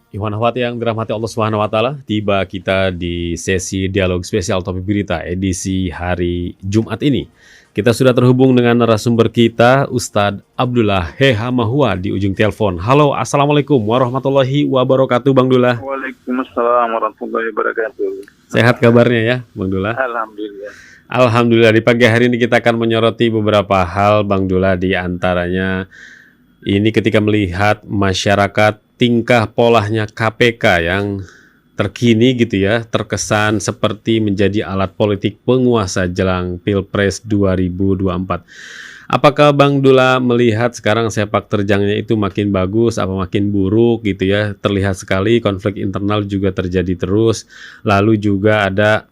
Iwan Ahwat yang dirahmati Allah Subhanahu wa taala, tiba kita di sesi dialog spesial Topik Berita edisi hari Jumat ini. Kita sudah terhubung dengan narasumber kita, Ustadz Abdullah Hehamahua di ujung telepon. Halo, Assalamualaikum warahmatullahi wabarakatuh, Bang Dullah. Waalaikumsalam warahmatullahi wabarakatuh. Sehat kabarnya ya, Bang Dullah? Alhamdulillah. Alhamdulillah, di pagi hari ini kita akan menyoroti beberapa hal, Bang Dullah, di antaranya ini ketika melihat masyarakat tingkah polanya KPK yang terkini gitu ya, terkesan seperti menjadi alat politik penguasa jelang Pilpres 2024. Apakah Bang Dullah melihat sekarang sepak terjangnya itu makin bagus, apa makin buruk gitu ya? Terlihat sekali konflik internal juga terjadi terus, lalu juga ada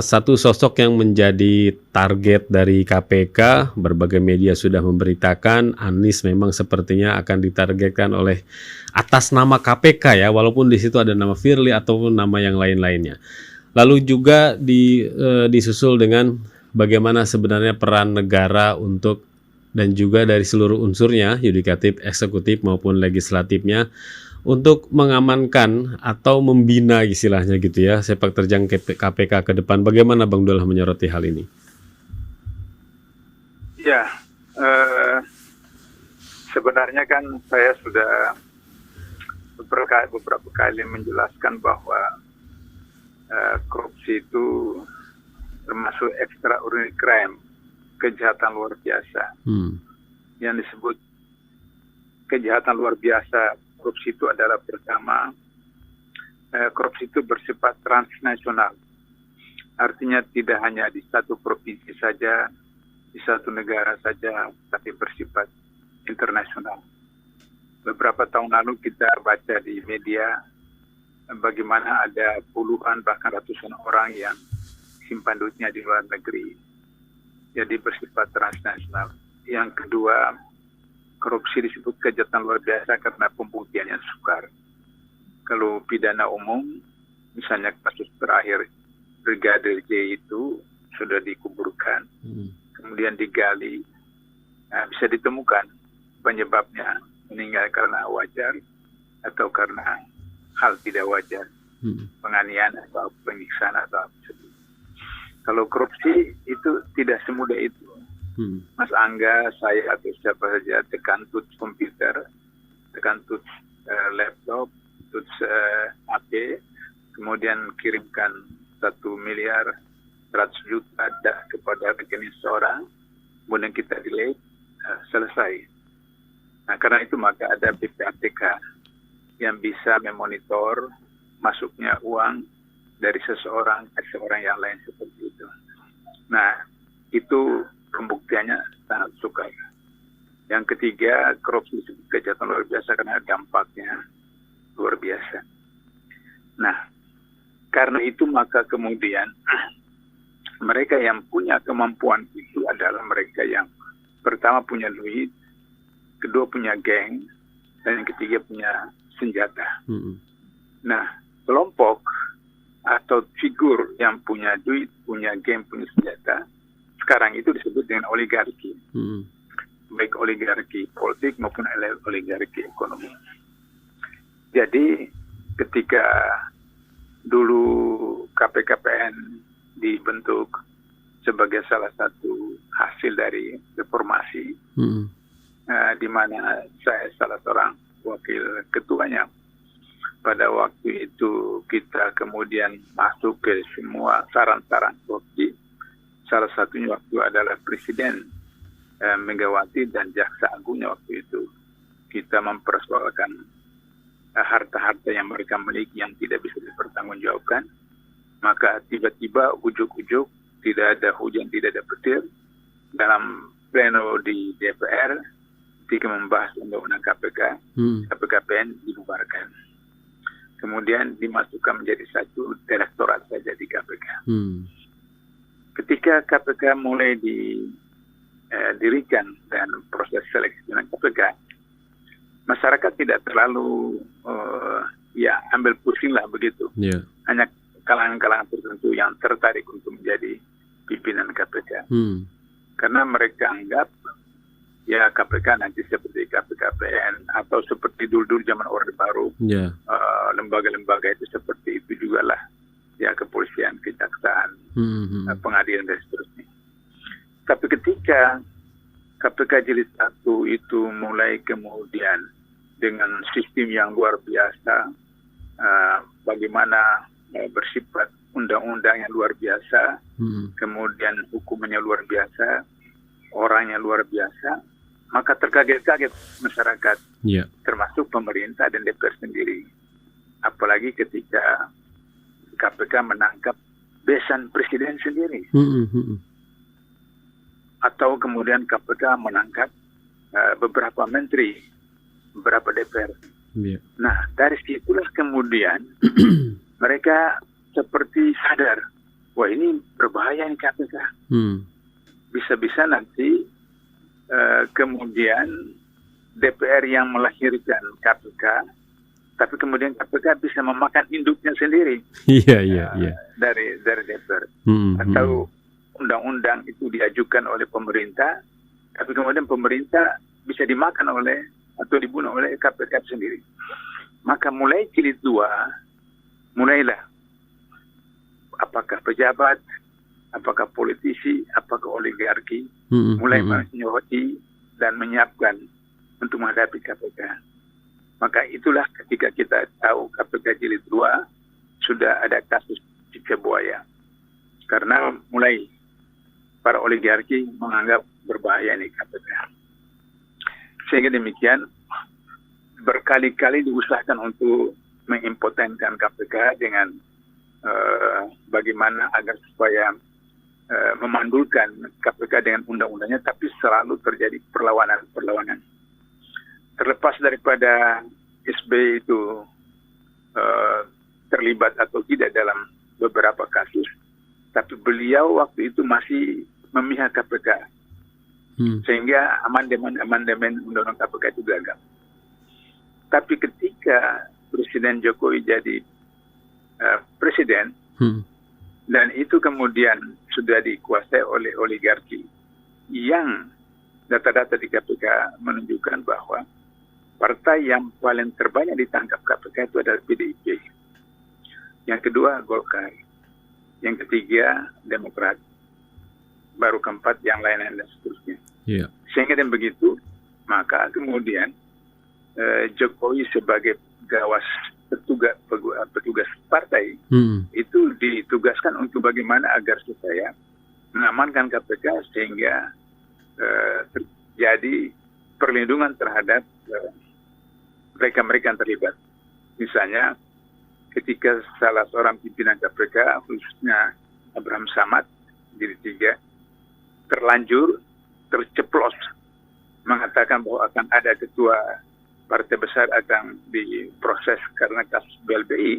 satu sosok yang menjadi target dari KPK, berbagai media sudah memberitakan Anies memang sepertinya akan ditargetkan oleh atas nama KPK ya, walaupun di situ ada nama Firly ataupun nama yang lain-lainnya. Lalu juga disusul dengan bagaimana sebenarnya peran negara untuk dan juga dari seluruh unsurnya, yudikatif, eksekutif maupun legislatifnya, untuk mengamankan atau membina istilahnya gitu ya sepak terjang KPK ke depan. Bagaimana Bang Dullah menyoroti hal ini? Ya, sebenarnya kan saya sudah beberapa kali menjelaskan bahwa korupsi itu termasuk extraordinary crime, kejahatan luar biasa. Yang disebut kejahatan luar biasa korupsi itu adalah pertama, korupsi itu bersifat transnasional. Artinya tidak hanya di satu provinsi saja, di satu negara saja, tapi bersifat internasional. Beberapa tahun lalu kita baca di media bagaimana ada puluhan bahkan ratusan orang yang simpan duitnya di luar negeri. Jadi bersifat transnasional. Yang kedua, korupsi disebut kejahatan luar biasa karena pembuktiannya sukar. Kalau pidana umum, misalnya kasus terakhir Brigadir J itu sudah dikuburkan, kemudian digali, bisa ditemukan penyebabnya meninggal karena wajar atau karena hal tidak wajar, penganiayaan atau penyiksaan atau apa saja. Kalau korupsi itu tidak semudah itu. Mas Angga, saya atau siapa saja tekan touch komputer, tekan touch laptop, touch HP, kemudian kirimkan 1 miliar 100 juta kepada rekening seorang, kemudian kita delete, selesai. Nah, karena itu maka ada PPATK yang bisa memonitor masuknya uang dari seseorang ke seorang yang lain seperti itu. Nah, itu pembuktiannya sangat sukar. Yang ketiga, korupsi kejahatan luar biasa karena dampaknya luar biasa. Nah, karena itu maka kemudian mereka yang punya kemampuan itu adalah mereka yang pertama punya duit, kedua punya geng, dan yang ketiga punya senjata. Nah, kelompok atau figur yang punya duit, punya geng, punya senjata, sekarang itu disebut dengan oligarki. Baik oligarki politik maupun oligarki ekonomi. Jadi ketika dulu KPKPN dibentuk sebagai salah satu hasil dari reformasi, di mana saya salah seorang wakil ketuanya. Pada waktu itu kita kemudian masuk ke semua saran-saran korupsi. Salah satunya waktu adalah Presiden Megawati dan Jaksa Agungnya waktu itu. Kita mempersoalkan harta-harta yang mereka miliki yang tidak bisa dipertanggungjawabkan. Maka tiba-tiba ujuk-ujuk tidak ada hujan, tidak ada petir. Dalam pleno di DPR, ketika membahas undang-undang KPK, KPKPN dibubarkan. Kemudian dimasukkan menjadi satu direktorat saja di KPK. Ketika KPK mulai didirikan dan proses seleksi dengan KPK, masyarakat tidak terlalu ambil pusing lah begitu. Hanya kalangan-kalangan tertentu yang tertarik untuk menjadi pimpinan KPK. Karena mereka anggap ya KPK nanti seperti KPKPN atau seperti dulu zaman Orde Baru, lembaga-lembaga itu seperti itu juga lah, ya kepolisian, kejaksaan, pengadilan dan seterusnya. Tapi ketika KPK Jilid 1 itu mulai kemudian dengan sistem yang luar biasa, bagaimana bersifat undang-undang yang luar biasa, kemudian hukumannya luar biasa, orangnya luar biasa, maka terkaget-kaget masyarakat, termasuk pemerintah dan DPR sendiri. Apalagi ketika KPK menangkap besan presiden sendiri. Atau kemudian KPK menangkap beberapa menteri, beberapa DPR. Nah, dari situlah kemudian mereka seperti sadar, wah ini berbahaya nih KPK. Bisa-bisa nanti kemudian DPR yang melahirkan KPK, tapi kemudian KPK bisa memakan induknya sendiri. Dari DPR. Atau undang-undang itu diajukan oleh pemerintah, tapi kemudian pemerintah bisa dimakan oleh atau dibunuh oleh KPK sendiri. Maka mulai jilid 2, mulailah apakah pejabat, apakah politisi, apakah oligarki, mulai menyoroti dan menyiapkan untuk menghadapi KPK. Maka itulah ketika kita tahu KPK jilid 2 sudah ada kasus cicak buaya. Karena mulai para oligarki menganggap berbahaya ini KPK. Sehingga demikian berkali-kali diusahakan untuk mengimpotenkan KPK dengan bagaimana agar supaya memandulkan KPK dengan undang-undangnya, tapi selalu terjadi perlawanan. Terlepas daripada SBY itu terlibat atau tidak dalam beberapa kasus, tapi beliau waktu itu masih memihak KPK. Sehingga amandemen undang-undang KPK itu gagal. Tapi ketika Presiden Jokowi jadi presiden, dan itu kemudian sudah dikuasai oleh oligarki, yang data-data di KPK menunjukkan bahwa partai yang paling terbanyak ditangkap KPK itu adalah PDIP. Yang kedua Golkar. Yang ketiga Demokrat. Baru keempat yang lain-lain dan seterusnya. Sehingga dan begitu, maka kemudian Jokowi sebagai gawas petugas partai itu ditugaskan untuk bagaimana agar supaya mengamankan KPK sehingga terjadi perlindungan terhadap mereka-mereka yang terlibat. Misalnya ketika salah seorang pimpinan KPK, khususnya Abraham Samad, jilid 3, terceplos mengatakan bahwa akan ada ketua partai besar akan diproses karena kasus BLBI,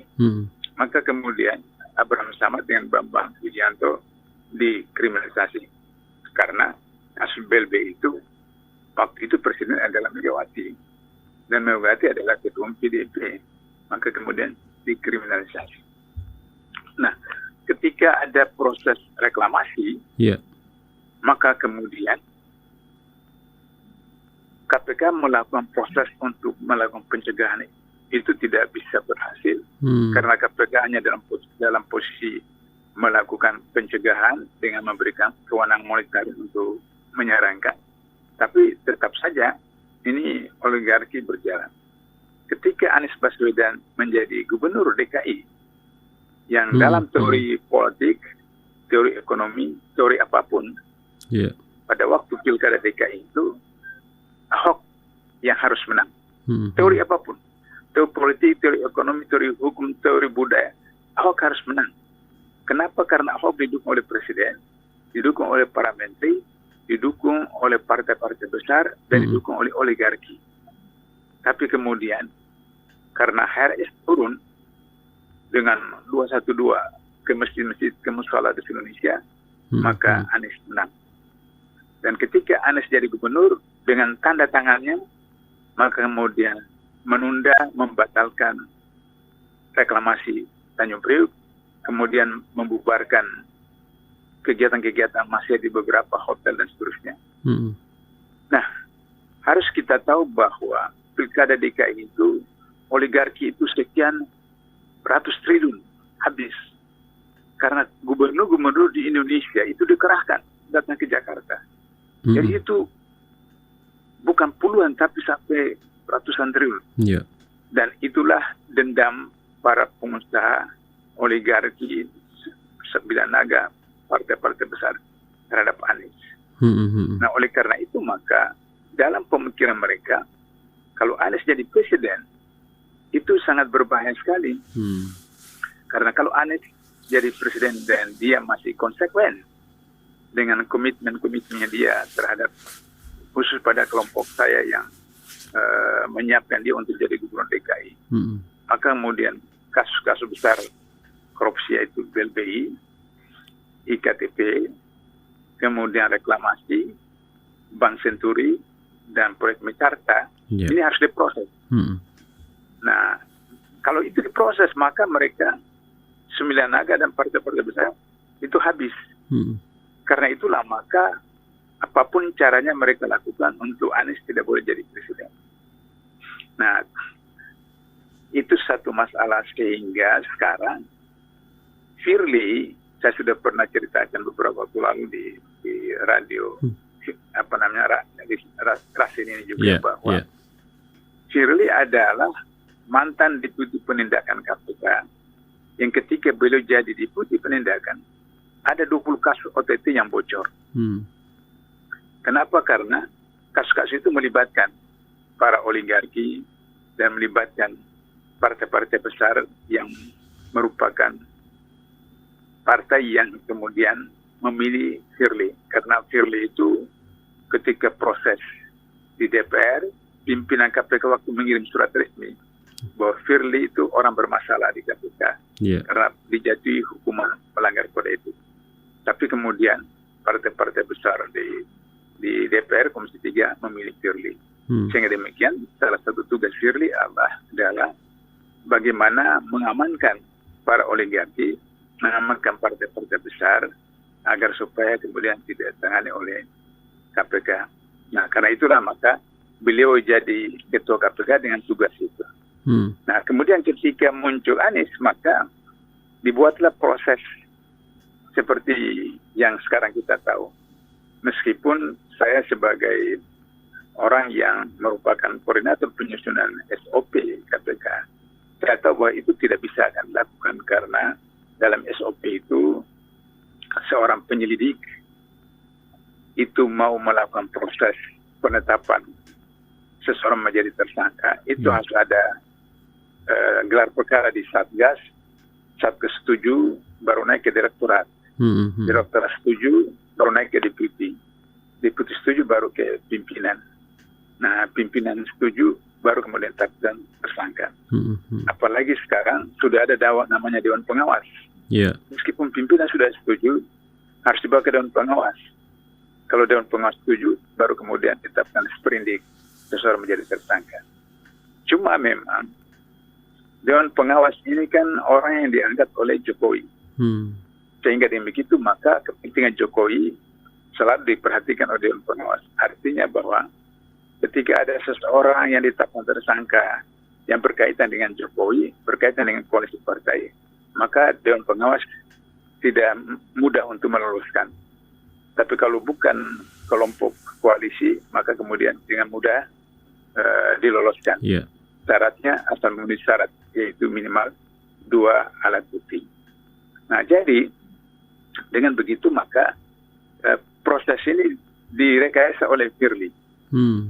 maka kemudian Abraham Samad dengan Bambang Wijianto dikriminalisasi karena kasus BLBI itu waktu itu presiden adalah Megawati dan Megawati adalah ketua PDIP, maka kemudian dikriminalisasi. Nah, ketika ada proses reklamasi, maka kemudian KPK melakukan proses untuk melakukan pencegahan itu tidak bisa berhasil karena KPK hanya dalam posisi melakukan pencegahan dengan memberikan kewenangan moneter untuk menyarankan, tapi tetap saja ini oligarki berjalan. Ketika Anies Baswedan menjadi gubernur DKI yang dalam teori politik, teori ekonomi, teori apapun, pada waktu pilkada DKI itu Ahok yang harus menang. Teori apapun. Teori politik, teori ekonomi, teori hukum, teori budaya. Ahok harus menang. Kenapa? Karena Ahok didukung oleh presiden, didukung oleh para menteri, didukung oleh partai-partai besar, dan didukung oleh oligarki. Tapi kemudian, karena HRS turun dengan 212 ke masjid-masjid, ke mushola di Indonesia, maka Anies menang. Dan ketika Anies jadi gubernur, dengan tanda tangannya, maka kemudian menunda, membatalkan reklamasi Tanjung Priuk, kemudian membubarkan kegiatan-kegiatan masih di beberapa hotel dan seterusnya. Nah, harus kita tahu bahwa pilkada DKI itu, oligarki itu sekian ratus triliun habis. Karena gubernur-gubernur di Indonesia itu dikerahkan datang ke Jakarta. Jadi itu bukan puluhan tapi sampai ratusan triliun. Yeah. Dan itulah dendam para pengusaha oligarki sembilan naga partai-partai besar terhadap Anies. Nah, oleh karena itu maka dalam pemikiran mereka, kalau Anies jadi presiden itu sangat berbahaya sekali. Karena kalau Anies jadi presiden dan dia masih konsekuen dengan komitmen-komitmennya dia terhadap khusus pada kelompok saya yang menyiapkan dia untuk jadi gubernur DKI. Maka kemudian kasus-kasus besar korupsi yaitu BLBI, IKTP, kemudian reklamasi, Bank Senturi, dan proyek Mekarta, ini harus diproses. Nah, kalau itu diproses, maka mereka sembilan naga dan partai-partai besar itu habis. Karena itulah maka apapun caranya mereka lakukan untuk Anies tidak boleh jadi presiden. Nah, itu satu masalah sehingga sekarang Firly, saya sudah pernah ceritakan beberapa waktu lalu di radio, ras ini juga bahwa Firly adalah mantan deputi penindakan KPK yang ketika beliau jadi deputi penindakan ada 20 kasus OTT yang bocor. Kenapa? Karena kasus-kasus itu melibatkan para oligarki dan melibatkan partai-partai besar yang merupakan partai yang kemudian memilih Firly. Karena Firly itu ketika proses di DPR, pimpinan KPK waktu mengirim surat resmi bahwa Firly itu orang bermasalah di KPK karena dijatuhi hukuman melanggar kode etik. Tapi kemudian partai-partai besar di DPR Komisi 3 memilih Firly. Sehingga demikian salah satu tugas Firly adalah bagaimana mengamankan para oligarki, mengamankan partai-partai besar agar supaya kemudian tidak ditangani oleh KPK. Nah, karena itulah maka beliau jadi ketua KPK dengan tugas itu. Nah, kemudian ketika muncul Anies, maka dibuatlah proses seperti yang sekarang kita tahu. Meskipun saya sebagai orang yang merupakan koordinator penyusunan SOP KPK, saya tahu bahwa itu tidak bisa akan dilakukan karena dalam SOP itu seorang penyelidik itu mau melakukan proses penetapan seseorang menjadi tersangka, itu harus ada gelar perkara di Satgas setuju, baru naik ke Direktorat. Direktorat setuju, baru naik ke Deputi. Deputi setuju, baru ke pimpinan. Nah, pimpinan setuju, baru kemudian tetapkan tersangka. Apalagi sekarang sudah ada namanya Dewan Pengawas. Meskipun pimpinan sudah setuju, harus dibawa ke Dewan Pengawas. Kalau Dewan Pengawas setuju, baru kemudian ditetapkan sprindik seseorang menjadi tersangka. Cuma memang Dewan Pengawas ini kan orang yang diangkat oleh Jokowi. Sehingga demikitu maka kepentingan Jokowi selalu diperhatikan oleh Dewan Pengawas. Artinya bahwa ketika ada seseorang yang ditetapkan tersangka yang berkaitan dengan Jokowi, berkaitan dengan koalisi partai, maka Dewan Pengawas tidak mudah untuk meluluskan. Tapi kalau bukan kelompok koalisi, maka kemudian dengan mudah diloloskan. Syaratnya asal memenuhi syarat, yaitu minimal 2 alat bukti. Nah, jadi dengan begitu maka proses ini direkayasa oleh Firly.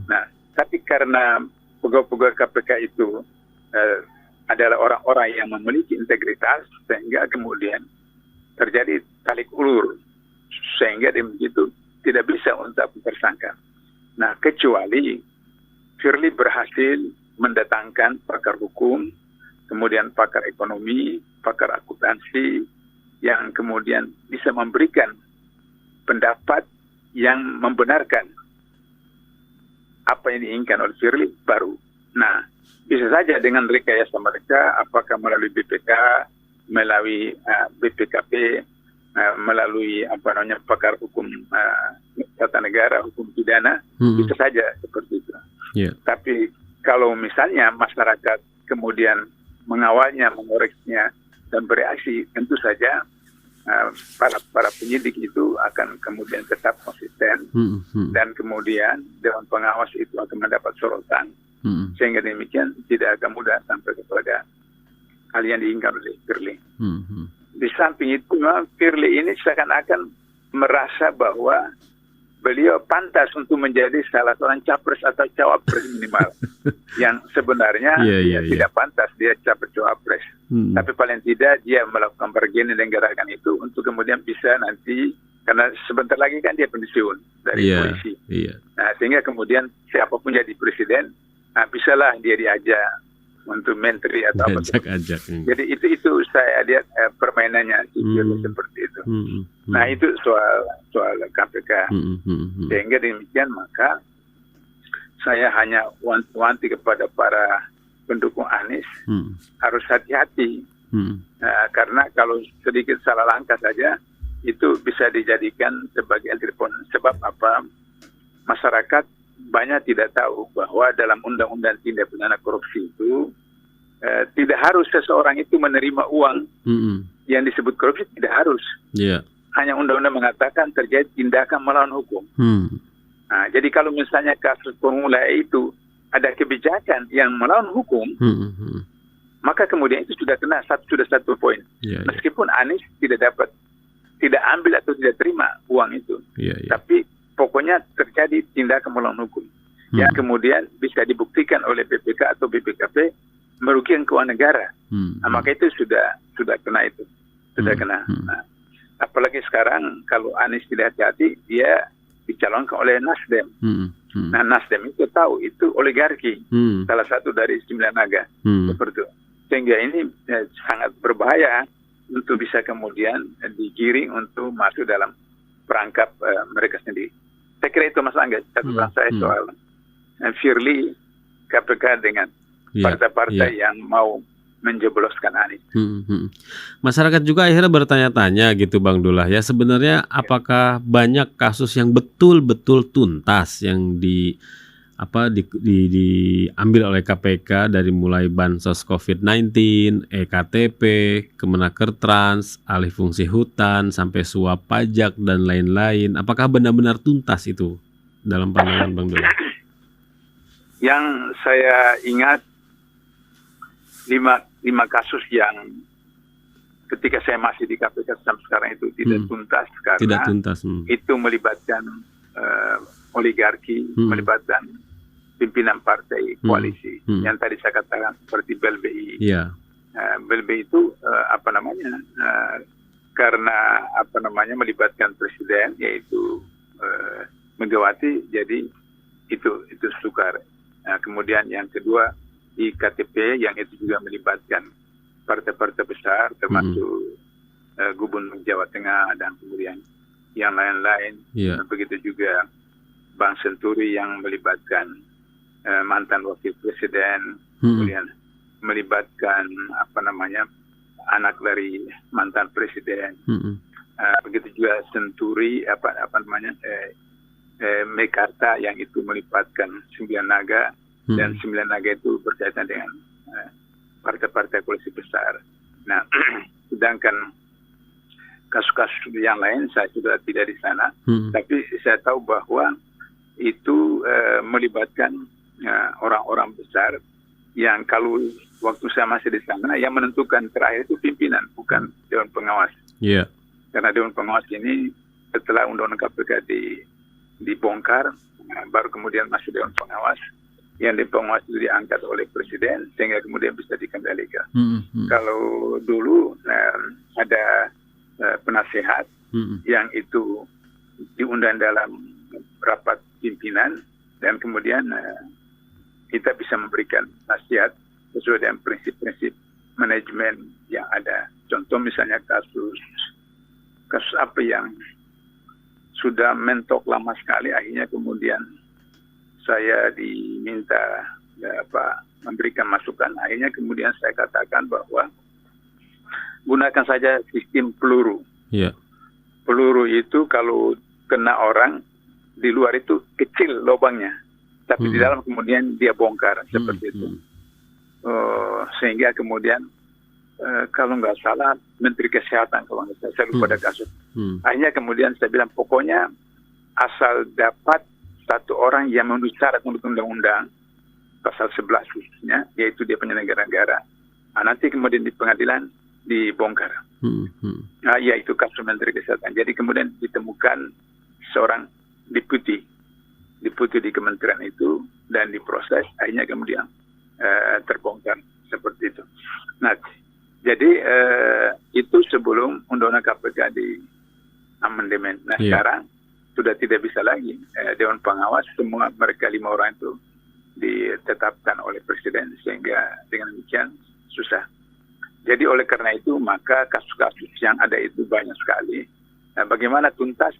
Nah, tapi karena pegawai-pegawai KPK itu adalah orang-orang yang memiliki integritas, sehingga kemudian terjadi tarik ulur, sehingga begitu tidak bisa untuk tersangka. Nah, kecuali Firly berhasil mendatangkan pakar hukum, kemudian pakar ekonomi, pakar akuntansi, yang kemudian bisa memberikan pendapat yang membenarkan apa yang diinginkan oleh Firly baru. Nah, bisa saja dengan rekayasa mereka, apakah melalui BPK, melalui BPKP, melalui pakar hukum tata negara, hukum pidana, bisa saja seperti itu. Tapi kalau misalnya masyarakat kemudian mengawalnya, mengoreksinya dan bereaksi, tentu saja para penyidik itu akan kemudian tetap konsisten dan kemudian Dewan Pengawas itu akan mendapat sorotan, sehingga demikian tidak akan mudah sampai kepada hal yang diinginkan oleh Firly. Di samping itu, Firly ini seakan-akan merasa bahwa beliau pantas untuk menjadi salah seorang capres atau cawapres minimal. Yang sebenarnya tidak pantas dia capres cawapres. Tapi paling tidak dia melakukan bargaining dan gerakan itu untuk kemudian bisa nanti, karena sebentar lagi kan dia pensiun dari polisi. Nah, sehingga kemudian siapapun jadi presiden, bisalah dia diajak untuk menteri atau apa. Jadi itu saya lihat permainannya seperti itu. Nah, itu soal KPK. Sehingga demikian maka saya hanya wanti-wanti kepada para pendukung Anies harus hati-hati. Karena kalau sedikit salah langkah saja itu bisa dijadikan sebagai telepon. Sebab apa? Masyarakat banyak tidak tahu bahwa dalam Undang-Undang Tindak Pidana Korupsi itu tidak harus seseorang itu menerima uang yang disebut korupsi, tidak harus. Hanya Undang-Undang mengatakan terjadi tindakan melawan hukum. Nah, jadi kalau misalnya kasus Formula E itu ada kebijakan yang melawan hukum, maka kemudian itu sudah kena satu poin. Meskipun Anies tidak ambil atau tidak terima uang itu, tapi pokoknya terjadi tindakan melawan hukum yang kemudian bisa dibuktikan oleh BPK atau BPKP merugikan keuangan negara. Nah, maka itu sudah kena itu, kena. Nah, apalagi sekarang kalau Anies tidak hati-hati, dia dicalonkan oleh Nasdem. Nah, Nasdem itu tahu itu oligarki, salah satu dari 9 naga, seperti itu. Sehingga ini sangat berbahaya untuk bisa kemudian digiring untuk masuk dalam perangkap mereka sendiri. Saya kira itu Mas Angga, catatan saya soal Firly, KPK dengan partai-partai yang mau menjebloskan Anies. Masyarakat juga akhirnya bertanya-tanya gitu Bang Dullah ya, sebenarnya apakah banyak kasus yang betul-betul tuntas yang diambil oleh KPK dari mulai bansos COVID-19, EKTP, Kemenakertrans, alih fungsi hutan, sampai suap pajak dan lain-lain. Apakah benar-benar tuntas itu dalam pandangan Bang Dullah? Yang saya ingat 5 kasus yang ketika saya masih di KPK sampai sekarang itu tidak tuntas karena itu melibatkan oligarki, melibatkan pimpinan partai koalisi yang tadi saya katakan seperti BLBI. BLBI itu karena melibatkan presiden yaitu Megawati, jadi itu sukar. Nah, kemudian yang kedua IKTP yang itu juga melibatkan partai-partai besar termasuk Gubernur Jawa Tengah dan kemudian yang lain-lain. Begitu juga Bank Senturi yang melibatkan mantan wakil presiden, kemudian melibatkan anak dari mantan presiden. Begitu juga Senturi Mekarta yang itu melibatkan 9 naga. Dan 9 naga itu berkaitan dengan partai-partai koalisi besar. Nah, sedangkan kasus-kasus yang lain saya sudah tidak di sana, tapi saya tahu bahwa itu melibatkan orang-orang besar yang kalau waktu saya masih di sana yang menentukan terakhir itu pimpinan, bukan Dewan Pengawas. Karena Dewan Pengawas ini setelah Undang-Undang KPK dibongkar, baru kemudian masuk Dewan Pengawas. Yang dipengawas itu diangkat oleh presiden sehingga kemudian bisa dikendalikan. Kalau dulu ada penasehat yang itu diundang dalam rapat pimpinan dan kemudian kita bisa memberikan nasihat sesuai dengan prinsip-prinsip manajemen yang ada. Contoh misalnya kasus apa yang sudah mentok lama sekali, akhirnya kemudian saya diminta memberikan masukan. Akhirnya kemudian saya katakan bahwa gunakan saja sistem peluru. peluru itu kalau kena orang di luar itu kecil lubangnya, tapi di dalam kemudian dia bongkar seperti itu. Sehingga kemudian kalau nggak salah Menteri Kesehatan, kalau nggak salah, saya lupa ada kasus. Akhirnya kemudian saya bilang pokoknya asal dapat satu orang yang memenuhi syarat menurut undang-undang pasal 11 khususnya, yaitu dia penyelenggara negara. Nanti kemudian di pengadilan dibongkar. Yaitu kasus Menteri Kesehatan. Jadi kemudian ditemukan seorang deputi di kementerian itu dan diproses, akhirnya kemudian terbongkar seperti itu. Nah, jadi itu sebelum undang-undang KPK di amandemen. Nah, sekarang sudah tidak bisa lagi Dewan Pengawas, semua mereka 5 orang itu ditetapkan oleh Presiden, sehingga dengan demikian susah. Jadi oleh karena itu maka kasus-kasus yang ada itu banyak sekali. Nah, bagaimana tuntas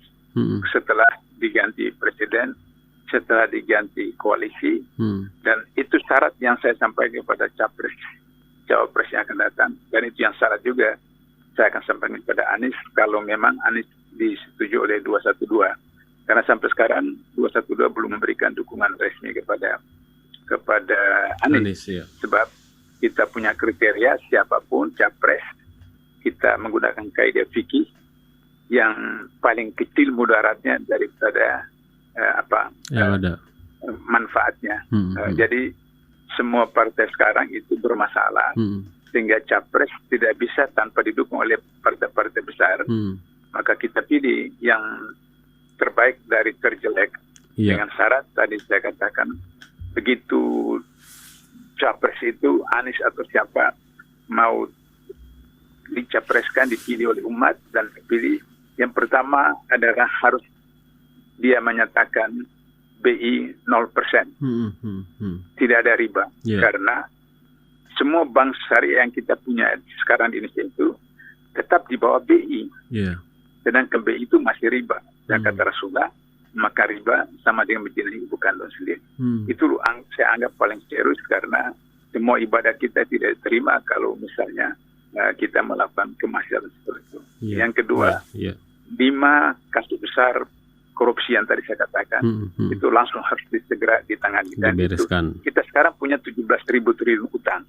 setelah diganti Presiden, setelah diganti koalisi, dan itu syarat yang saya sampaikan kepada Cawapres yang akan datang, dan itu yang syarat juga saya akan sampaikan kepada Anies kalau memang Anies disetujui oleh 212. Karena sampai sekarang 212 belum memberikan dukungan resmi kepada Anies. Sebab kita punya kriteria siapapun capres, kita menggunakan kaidah fikih yang paling kecil mudaratnya daripada manfaatnya. Jadi semua partai sekarang itu bermasalah, sehingga capres tidak bisa tanpa didukung oleh partai-partai besar. Maka kita pilih yang terbaik dari terjelek, dengan syarat tadi saya katakan, begitu capres itu Anies atau siapa mau dicapreskan, dipilih oleh umat dan dipilih, yang pertama adalah harus dia menyatakan BI 0%. Tidak ada riba. Karena semua bank syariah yang kita punya sekarang di Indonesia itu tetap di bawah BI. Sedangkan BI itu masih riba. Dan kata Rasulullah, maka riba sama dengan menjadi ibu kandung sendiri. Itu saya anggap paling serius, karena semua ibadah kita tidak diterima kalau misalnya kita melakukan kemaksiatan seperti itu. Yang kedua, 5 kasus besar korupsi yang tadi saya katakan, itu langsung harus segera ditangani. Dan itu, kita sekarang punya 17.000 triliun utang.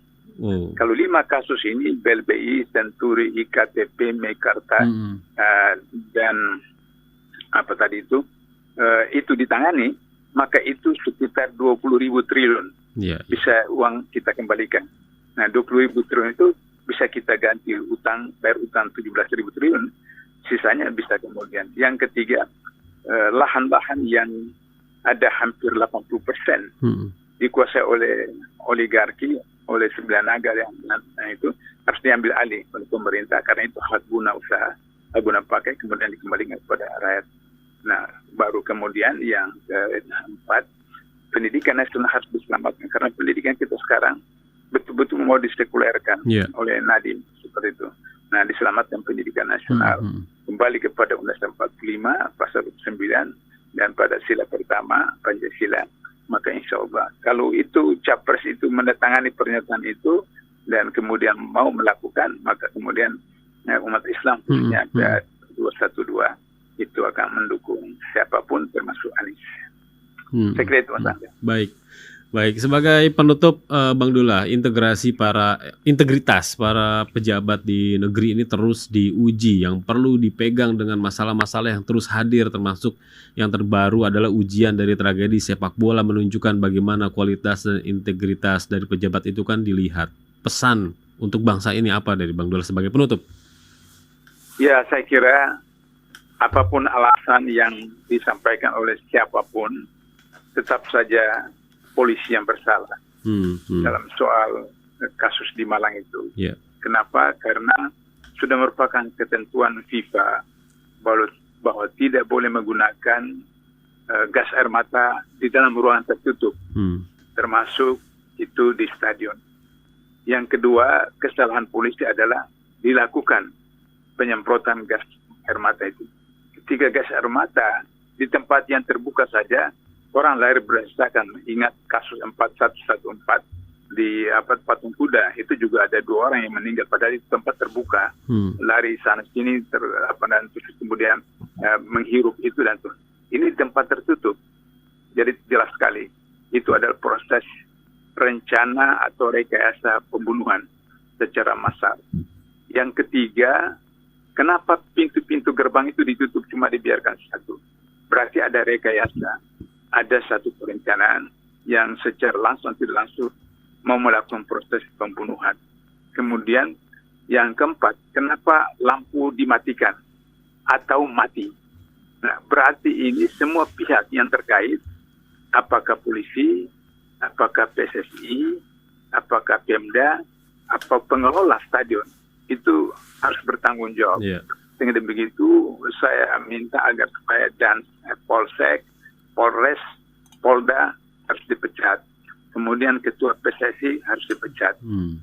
Kalau 5 kasus ini, BLBI, Senturi, IKTP, Mekarta, dan apa tadi itu ditangani, maka itu sekitar 20.000 triliun bisa uang kita kembalikan. Nah, 20.000 triliun itu bisa kita ganti utang, bayar utang 17.000 triliun, sisanya bisa kemudian. Yang ketiga, lahan-lahan yang ada hampir 80% dikuasai oleh oligarki, oleh 9 naga yang itu harus diambil alih oleh pemerintah, karena itu hak guna usaha, hak guna pakai, kemudian dikembalikan kepada rakyat. Nah, baru kemudian yang keempat, pendidikan nasional harus diselamatkan, karena pendidikan kita sekarang betul-betul mau disekulerkan oleh Nadiem seperti itu. Nah, diselamatkan pendidikan nasional, kembali kepada Undang-Undang 45 pasal 9 dan pada sila pertama Pancasila. Maka insya Allah kalau itu capres itu mendatangani pernyataan itu dan kemudian mau melakukan, maka kemudian umat Islam khususnya 212 itu akan mendukung siapapun termasuk Anies. Saya kira itu, Mas Anda. Baik. Sebagai penutup, Bang Dullah, integritas para pejabat di negeri ini terus diuji, yang perlu dipegang dengan masalah-masalah yang terus hadir, termasuk yang terbaru adalah ujian dari tragedi sepak bola menunjukkan bagaimana kualitas dan integritas dari pejabat itu kan dilihat. Pesan untuk bangsa ini apa dari Bang Dullah sebagai penutup? Ya, saya kira apapun alasan yang disampaikan oleh siapapun, tetap saja polisi yang bersalah dalam soal kasus di Malang itu. Kenapa? Karena sudah merupakan ketentuan FIFA bahwa tidak boleh menggunakan gas air mata di dalam ruangan tertutup, termasuk itu di stadion. Yang kedua, kesalahan polisi adalah dilakukan penyemprotan gas air mata itu. Ketika gas air mata di tempat yang terbuka saja, orang lahir berdasarkan, ingat kasus 4114, di patung kuda itu juga ada 2 orang yang meninggal, padahal itu tempat terbuka, lari sana sini dan terus kemudian menghirup itu dan terus. Ini tempat tertutup, jadi jelas sekali itu adalah proses rencana atau rekayasa pembunuhan secara massal. Yang ketiga, kenapa pintu-pintu gerbang itu ditutup cuma dibiarkan satu? Berarti ada rekayasa, ada satu perencanaan yang secara langsung tidak langsung mau melakukan proses pembunuhan. Kemudian yang keempat, kenapa lampu dimatikan atau mati? Nah, berarti ini semua pihak yang terkait, apakah polisi, apakah PSSI, apakah Pemda, apa pengelola stadion, itu harus bertanggung jawab. Yeah. Dengan begitu, saya minta agar supaya Polsek, Polres, Polda harus dipecat. Kemudian ketua PSSI harus dipecat.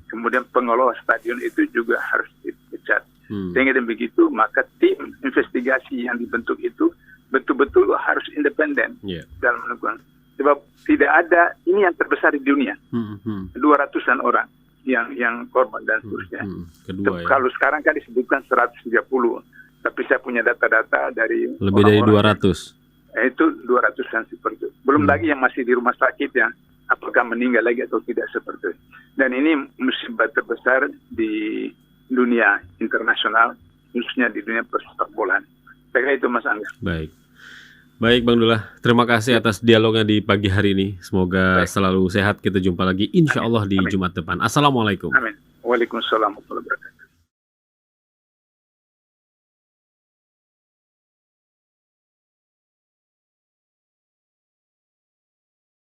Kemudian pengelola stadion itu juga harus dipecat. Dengan begitu, maka tim investigasi yang dibentuk itu betul-betul harus independen dalam melakukan. Sebab tidak ada, ini yang terbesar di dunia. 200-an orang yang korban dan seterusnya. Kalau sekarang kan disebutkan 130. Tapi saya punya data-data dari lebih dari 200. Itu 200-an seperti itu. Belum lagi yang masih di rumah sakit yang apakah meninggal lagi atau tidak seperti itu. Dan ini musibah terbesar di dunia internasional, khususnya di dunia persepak bolaan. Saya kira itu Mas Angga. Baik Bang Dullah, terima kasih atas dialognya di pagi hari ini. Semoga selalu sehat. Kita jumpa lagi insya Allah di Jumat depan. Assalamualaikum. Amin. Waalaikumsalam warahmatullahi wabarakatuh.